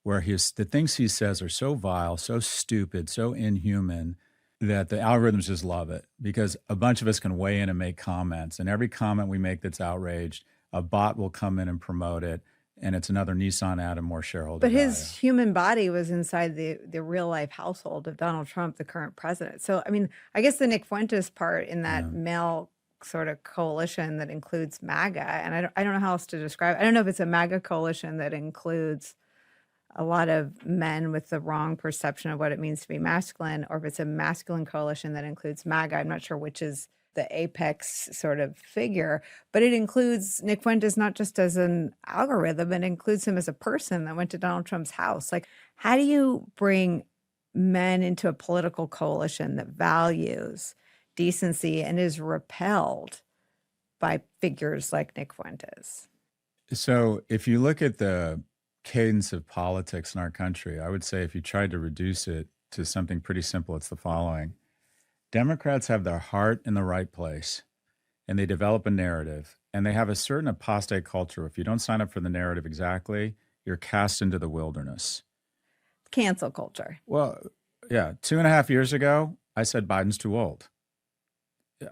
where the things he says are so vile, so stupid, so inhuman that the algorithms just love it because a bunch of us can weigh in and make comments. And every comment we make that's outraged, a bot will come in and promote it. And it's another Nissan ad and more shareholder But value. his human body was inside the real life household of Donald Trump, the current president. So, I mean, I guess the Nick Fuentes part in that male sort of coalition that includes MAGA, and I don't know how else to describe it. I don't know if it's a MAGA coalition that includes a lot of men with the wrong perception of what it means to be masculine, or if it's a masculine coalition that includes MAGA. I'm not sure which is the apex sort of figure, but it includes Nick Fuentes not just as an algorithm, it includes him as a person that went to Donald Trump's house. Like, how do you bring men into a political coalition that values decency and is repelled by figures like Nick Fuentes? So if you look at the cadence of politics in our country, I would say if you tried to reduce it to something pretty simple, it's the following. Democrats have their heart in the right place, and they develop a narrative, and they have a certain apostate culture. If you don't sign up for the narrative exactly, you're cast into the wilderness. Cancel culture. Well, yeah, 2.5 years ago, I said Biden's too old.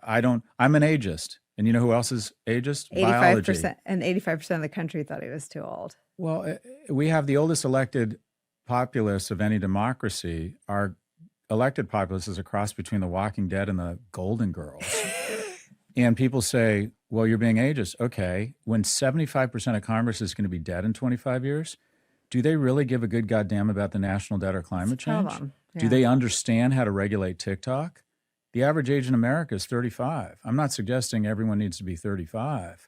I'm an ageist. And you know who else is ageist? 85%, Biology. and 85% of the country thought he was too old. Well, we have the oldest elected populace of any democracy. Our elected populace is a cross between the Walking Dead and the Golden Girls. And people say, well, you're being ageist. Okay, when 75% of Congress is going to be dead in 25 years, do they really give a good goddamn about the national debt or climate change? Do they understand how to regulate TikTok? The average age in America is 35. I'm not suggesting everyone needs to be 35,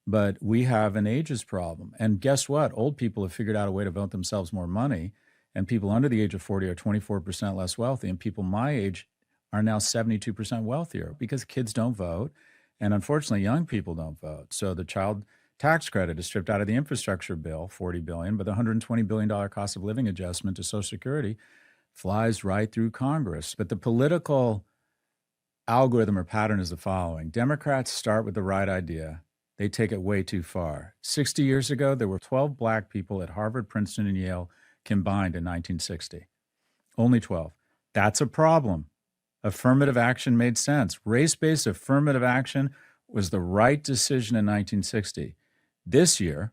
but we have an ageist problem. And guess what? Old people have figured out a way to vote themselves more money, and people under the age of 40 are 24% less wealthy, and people my age are now 72% wealthier because kids don't vote, and unfortunately, young people don't vote. So the child tax credit is stripped out of the infrastructure bill, $40 billion, but the $120 billion cost of living adjustment to Social Security flies right through Congress. But the political algorithm or pattern is the following. Democrats start with the right idea. They take it way too far. 60 years ago, there were 12 black people at Harvard, Princeton, and Yale combined in 1960. Only 12. That's a problem. Affirmative action made sense. Race-based affirmative action was the right decision in 1960. This year,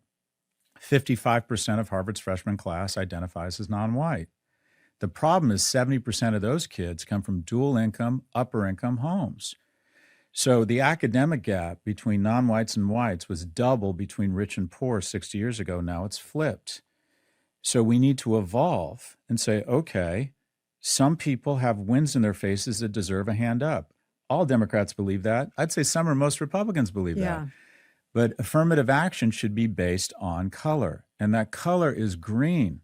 55% of Harvard's freshman class identifies as non-white. The problem is 70% of those kids come from dual income, upper income homes. So the academic gap between non-whites and whites was double between rich and poor 60 years ago. Now it's flipped. So we need to evolve and say, okay, some people have wins in their faces that deserve a hand up. All Democrats believe that. I'd say some or most Republicans believe that. But affirmative action should be based on color, and that color is green.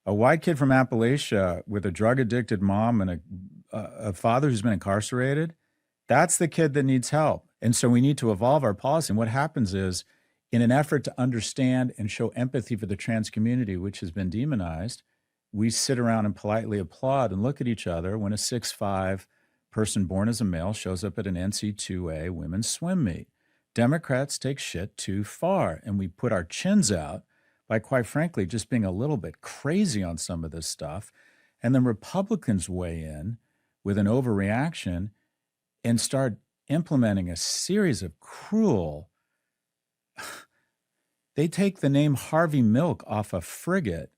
A white kid from Appalachia with a drug-addicted mom and a father who's been incarcerated, that's the kid that needs help. And so we need to evolve our policy. And what happens is, in an effort to understand and show empathy for the trans community, which has been demonized, we sit around and politely applaud and look at each other when a 6'5" person born as a male shows up at an NC2A women's swim meet. Democrats take shit too far, and we put our chins out by, quite frankly, just being a little bit crazy on some of this stuff. And then Republicans weigh in with an overreaction and start implementing a series of cruel. They take the name Harvey Milk off a frigate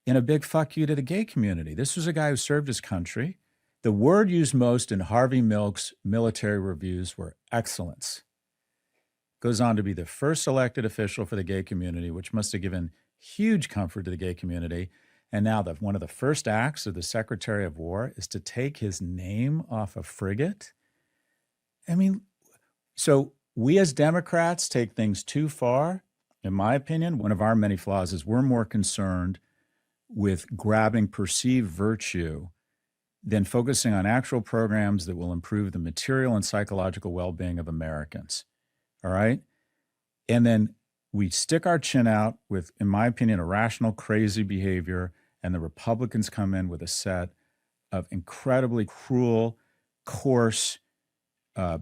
in a big fuck you to the gay community. This was a guy who served his country. The word used most in Harvey Milk's military reviews were excellence. Goes on to be the first elected official for the gay community, which must have given huge comfort to the gay community. And now one of the first acts of the Secretary of War is to take his name off a frigate. I mean, so we as Democrats take things too far. In my opinion, one of our many flaws is we're more concerned with grabbing perceived virtue than focusing on actual programs that will improve the material and psychological well-being of Americans. All right? And then we stick our chin out with, in my opinion, irrational, crazy behavior, and the Republicans come in with a set of incredibly cruel, coarse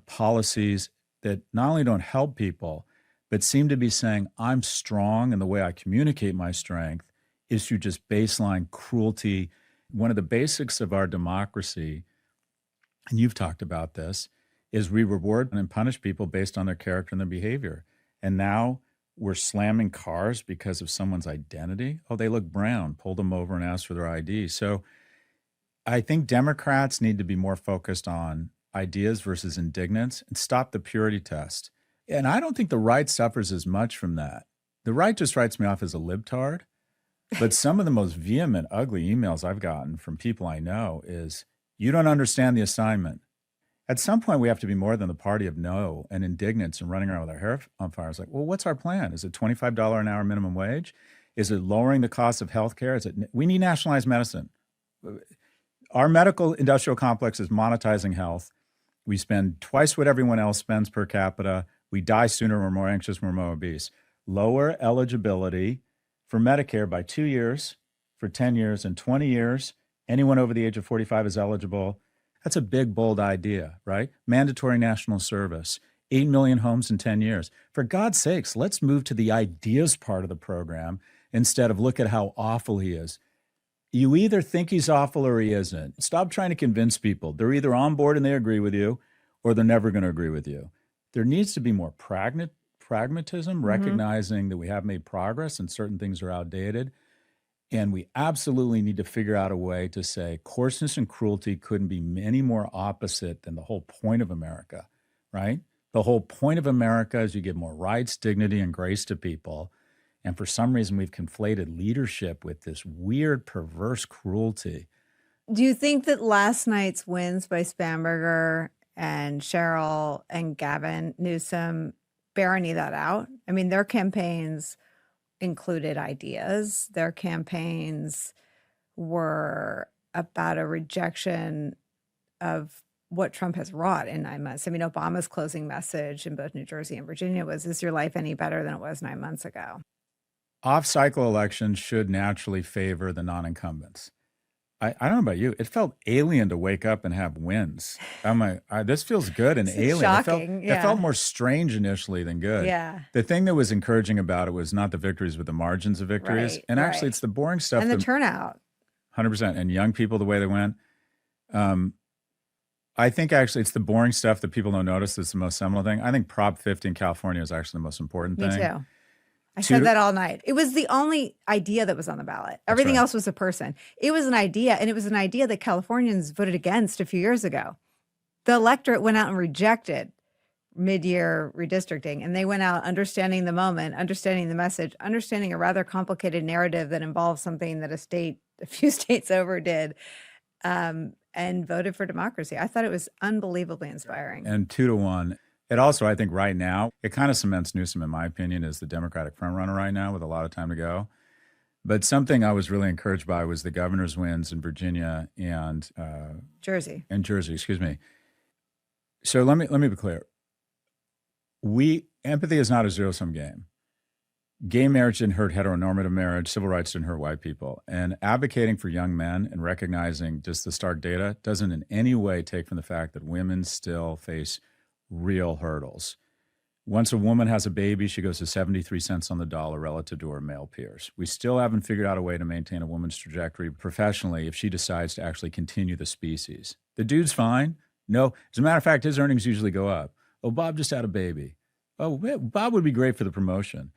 policies that not only don't help people, but seem to be saying, I'm strong, and the way I communicate my strength is through just baseline cruelty. One of the basics of our democracy, and you've talked about this, is we reward and punish people based on their character and their behavior. And now we're slamming cars because of someone's identity. Oh, they look brown, pull them over and ask for their ID. So I think Democrats need to be more focused on ideas versus indignance and stop the purity test. And I don't think the right suffers as much from that. The right just writes me off as a libtard. But some of the most vehement, ugly emails I've gotten from people I know is, you don't understand the assignment. At some point, we have to be more than the party of no and indignance and running around with our hair on fire. It's like, well, what's our plan? Is it $25 an hour minimum wage? Is it lowering the cost of healthcare? We need nationalized medicine. Our medical industrial complex is monetizing health. We spend twice what everyone else spends per capita. We die sooner. We're more anxious. We're more obese. Lower eligibility for Medicare by 2 years, for 10 years, and 20 years. Anyone over the age of 45 is eligible. That's a big, bold idea, right? Mandatory national service, 8 million homes in 10 years. For God's sakes, let's move to the ideas part of the program instead of look at how awful he is. You either think he's awful or he isn't. Stop trying to convince people. They're either on board and they agree with you, or they're never going to agree with you. There needs to be more pragmatism, recognizing that we have made progress and certain things are outdated. And we absolutely need to figure out a way to say coarseness and cruelty couldn't be any more opposite than the whole point of America, right? The whole point of America is you give more rights, dignity, and grace to people. And for some reason, we've conflated leadership with this weird, perverse cruelty. Do you think that last night's wins by Spamberger and Cheryl and Gavin Newsom bear any of that out? I mean, their campaigns included ideas. Their campaigns were about a rejection of what Trump has wrought in 9 months. I mean, Obama's closing message in both New Jersey and Virginia was, is your life any better than it was 9 months ago? Off-cycle elections should naturally favor the non-incumbents. I don't know about you. It felt alien to wake up and have wins. I'm like, this feels good and alien. Shocking. It felt more strange initially than good. Yeah. The thing that was encouraging about it was not the victories, but the margins of victories. Right, and actually, right. it's the boring stuff. And the turnout. 100%. And young people, the way they went. I think actually it's the boring stuff that people don't notice that's the most seminal thing. I think Prop 50 in California is actually the most important Me thing. too. I said that all night. It was the only idea that was on the ballot. Everything else was a person. It was an idea, and it was an idea that Californians voted against a few years ago. The electorate went out and rejected mid-year redistricting, and they went out understanding the moment, understanding the message, understanding a rather complicated narrative that involves something that a few states over did, and voted for democracy. I thought it was unbelievably inspiring. And 2-1. It also, I think right now, it kind of cements Newsom, in my opinion, as the Democratic frontrunner right now with a lot of time to go. But something I was really encouraged by was the governor's wins in Virginia and Jersey. Excuse me. So let me be clear. Empathy is not a zero-sum game. Gay marriage didn't hurt heteronormative marriage. Civil rights didn't hurt white people. And advocating for young men and recognizing just the stark data doesn't in any way take from the fact that women still face real hurdles. Once a woman has a baby, she goes to 73 cents on the dollar relative to her male peers. We still haven't figured out a way to maintain a woman's trajectory professionally if she decides to actually continue the species. The dude's fine. No, as a matter of fact, his earnings usually go up. Oh, Bob just had a baby. Oh, Bob would be great for the promotion.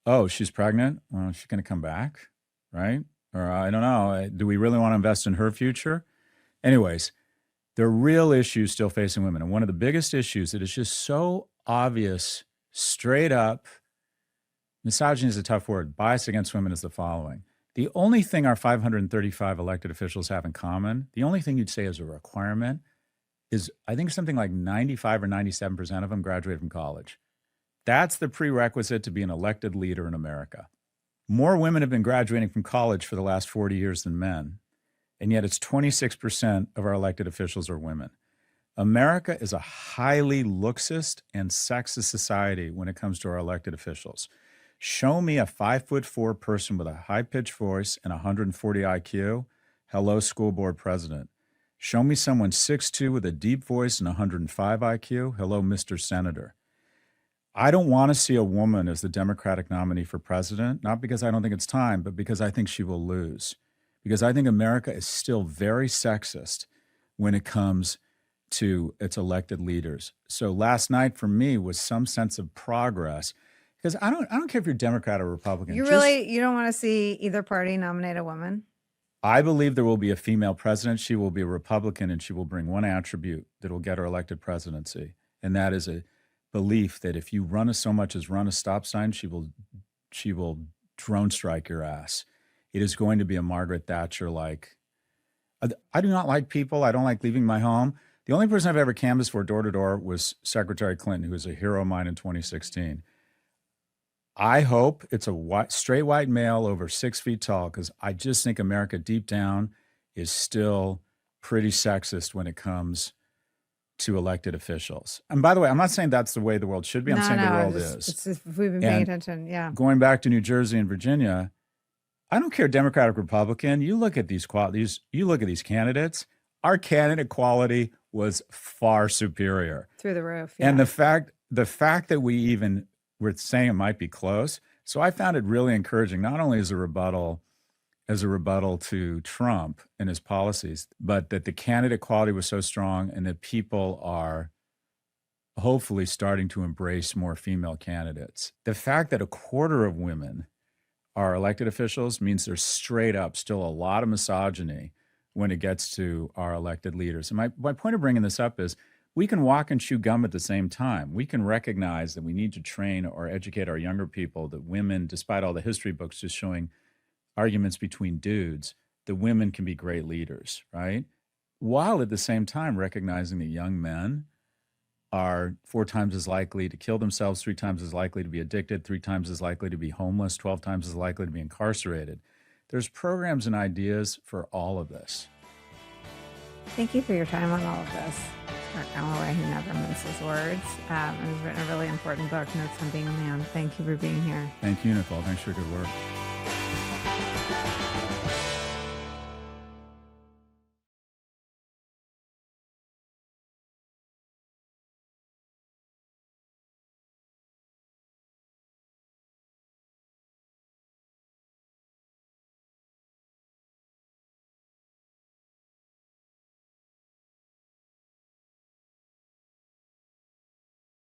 Oh, she's pregnant? Well, she's going to come back, right? Or I don't know. Do we really want to invest in her future? Anyways, there are real issues still facing women. And one of the biggest issues that is just so obvious, straight up, misogyny is a tough word, bias against women is the following. The only thing our 535 elected officials have in common, the only thing you'd say is a requirement, is I think something like 95 or 97% of them graduated from college. That's the prerequisite to be an elected leader in America. More women have been graduating from college for the last 40 years than men. And yet it's 26% of our elected officials are women. America is a highly lookist and sexist society when it comes to our elected officials. Show me a 5'4" person with a high-pitched voice and 140 IQ. Hello, school board president. Show me someone 6'2" with a deep voice and 105 IQ. Hello, Mr. Senator. I don't want to see a woman as the Democratic nominee for president, not because I don't think it's time, but because I think she will lose. Because I think America is still very sexist when it comes to its elected leaders. So last night for me was some sense of progress. Because I don't care if you're Democrat or Republican. You don't want to see either party nominate a woman? I believe there will be a female president. She will be a Republican, and she will bring one attribute that will get her elected presidency. And that is a belief that if you run so much as run a stop sign, she will drone strike your ass. It is going to be a Margaret Thatcher-like. I do not like people. I don't like leaving my home. The only person I've ever canvassed for door to door was Secretary Clinton, who was a hero of mine in 2016. I hope it's a straight white male over 6 feet tall, because I just think America deep down is still pretty sexist when it comes to elected officials. And by the way, I'm not saying that's the way the world should be. I'm saying the world is. It's just, we've been paying attention, yeah. Going back to New Jersey and Virginia, I don't care Democratic, Republican. You look at these candidates. Our candidate quality was far superior. Through the roof. Yeah. And the fact that we're saying it might be close. So I found it really encouraging, not only as a rebuttal to Trump and his policies, but that the candidate quality was so strong and that people are hopefully starting to embrace more female candidates. The fact that a quarter of women are elected officials means there's straight up still a lot of misogyny when it gets to our elected leaders. And my point of bringing this up is we can walk and chew gum at the same time. We can recognize that we need to train or educate our younger people that women, despite all the history books just showing arguments between dudes, that women can be great leaders, right? While at the same time recognizing that young men are 4 times as likely to kill themselves, 3 times as likely to be addicted, 3 times as likely to be homeless, 12 times as likely to be incarcerated. There's programs and ideas for all of this. Thank you for your time on all of this. Mark Galloway, who never minces words, and has written a really important book, Notes on Being a Man. Thank you for being here. Thank you, Nicole. Thanks for your good work.